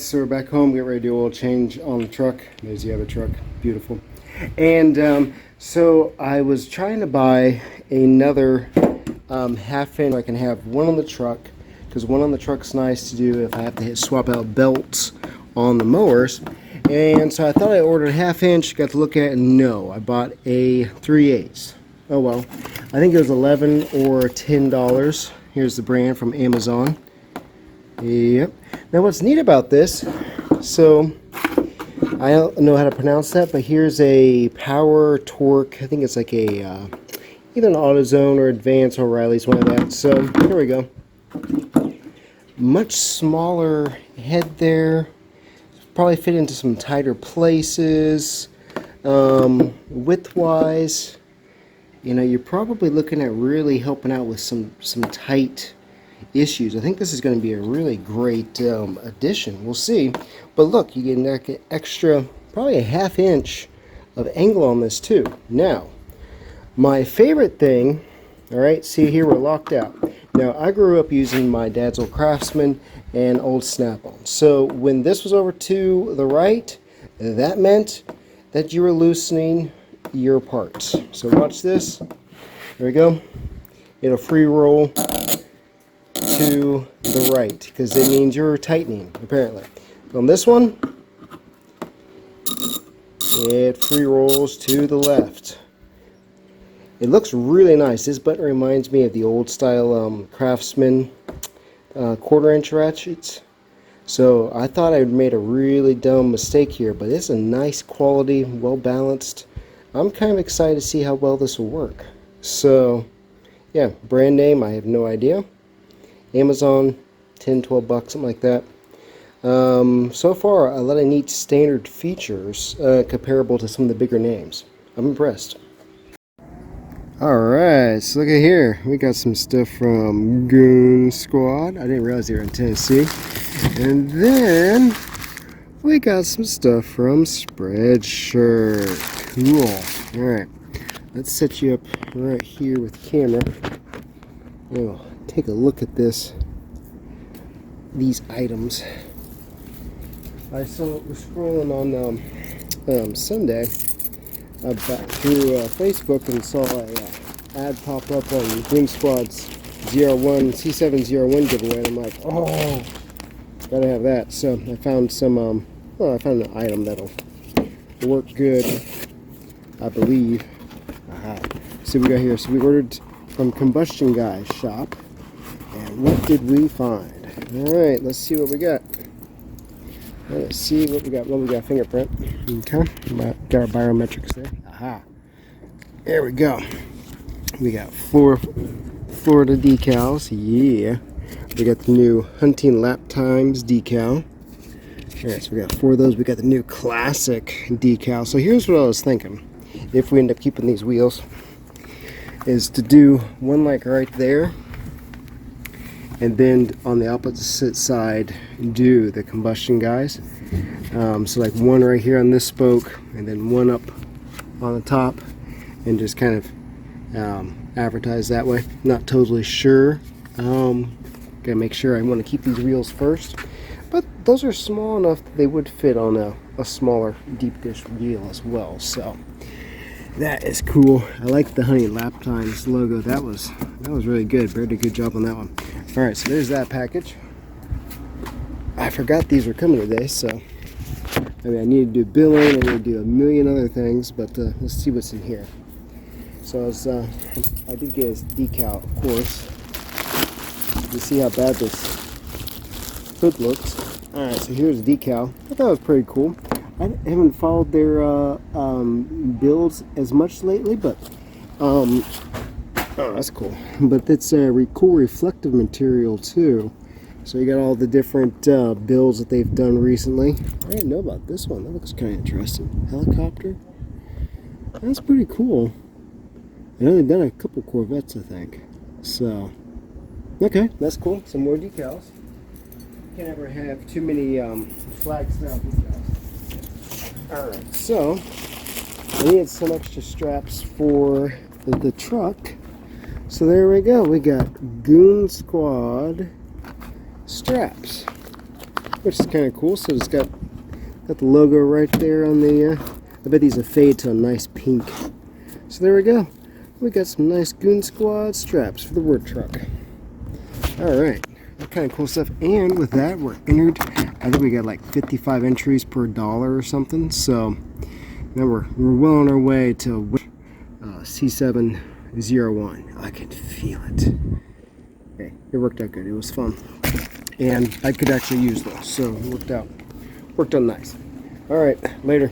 so we're back home, get ready to do a oil change on the truck. There's the other truck, beautiful. And so I was trying to buy another half inch. I can have one on the truck, because one on the truck's nice to do if I have to swap out belts on the mowers. And so I thought I ordered a half inch, got to look at it, no, I bought a 3/8. Oh well, I think it was $11 or $10. Here's the brand from Amazon. Yep. Now what's neat about this, so I don't know how to pronounce that, but here's a power torque. I think it's like a either an AutoZone or Advance or O'Reilly's, one of that. So here we go. Much smaller head there. Probably fit into some tighter places. Width-wise, you know, you're probably looking at really helping out with some tight issues. I think this is going to be a really great addition. We'll see. But look, you get an extra, probably a half inch of angle on this too. Now, my favorite thing, all right, see here, we're locked out. Now, I grew up using my dad's old Craftsman and old Snap-on. So when this was over to the right, that meant that you were loosening your parts. So watch this. There we go. It'll free roll to the right because it means you're tightening, apparently. On this one, it free rolls to the left. It looks really nice. This button reminds me of the old style Craftsman 1/4 inch ratchets. So I thought I'd made a really dumb mistake here, but it's a nice quality, well balanced. I'm kind of excited to see how well this will work. So yeah, brand name, I have no idea. Amazon, 10, 12 bucks, something like that. So far, a lot of neat standard features comparable to some of the bigger names. I'm impressed. Alright, so look at here. We got some stuff from Goonsqaud. I didn't realize they were in Tennessee. And then we got some stuff from Spreadshirt. Cool. Alright, let's set you up right here with the camera. Oh, take a look at these items. I was scrolling on Sunday through Facebook and saw an ad pop up on Goonsquad's C701 giveaway, and I'm like, oh, gotta have that. So I found some, I found an item that'll work good, I believe. Aha. So we got here. So we ordered from TheCombustionGuys shop, and what did we find? All right, let's see what we got. Let's see what we got. Well, we got fingerprint. Okay, got our biometrics there. Aha. There we go. We got 4 Florida decals. Yeah. We got the new Hunting Lap Times decal. Alright, so we got 4 of those. We got the new classic decal. So here's what I was thinking. If we end up keeping these wheels, is to do one like right there, and then on the opposite side do the Combustion Guys. So like one right here on this spoke, and then one up on the top, and just kind of advertise that way. Not totally sure. Gotta make sure. I want to keep these wheels first, but those are small enough that they would fit on a smaller deep dish wheel as well. So that is cool. I like the Honey Lap Times logo. That was really good. Very good job on that one. All right, so there's that package. I forgot these were coming today, so I mean, I need to do billing, I need to do a million other things, but let's see what's in here. So I did get a decal, of course, to see how bad this hood looks. All right, so here's the decal. I thought it was pretty cool. I haven't followed their builds as much lately, but oh, that's cool. But it's a cool reflective material too. So you got all the different builds that they've done recently. I didn't know about this one. That looks kind of interesting. Helicopter. That's pretty cool. I know they've done a couple Corvettes, I think. So, okay, that's cool. Some more decals. Can't ever have too many flag style decals. Alright, so I needed some extra straps for the truck. So there we go. We got Goonsqaud straps. which is kind of cool. So it's got the logo right there on the. I bet these will fade to a nice pink. So there we go. We got some nice Goonsquad straps for the work truck. All right, that kind of cool stuff. And with that, we're entered. I think we got like 55 entries per dollar or something. So now we're well on our way to C701. I can feel it. Okay, it worked out good. It was fun, and I could actually use those, so it worked out nice. All right, later.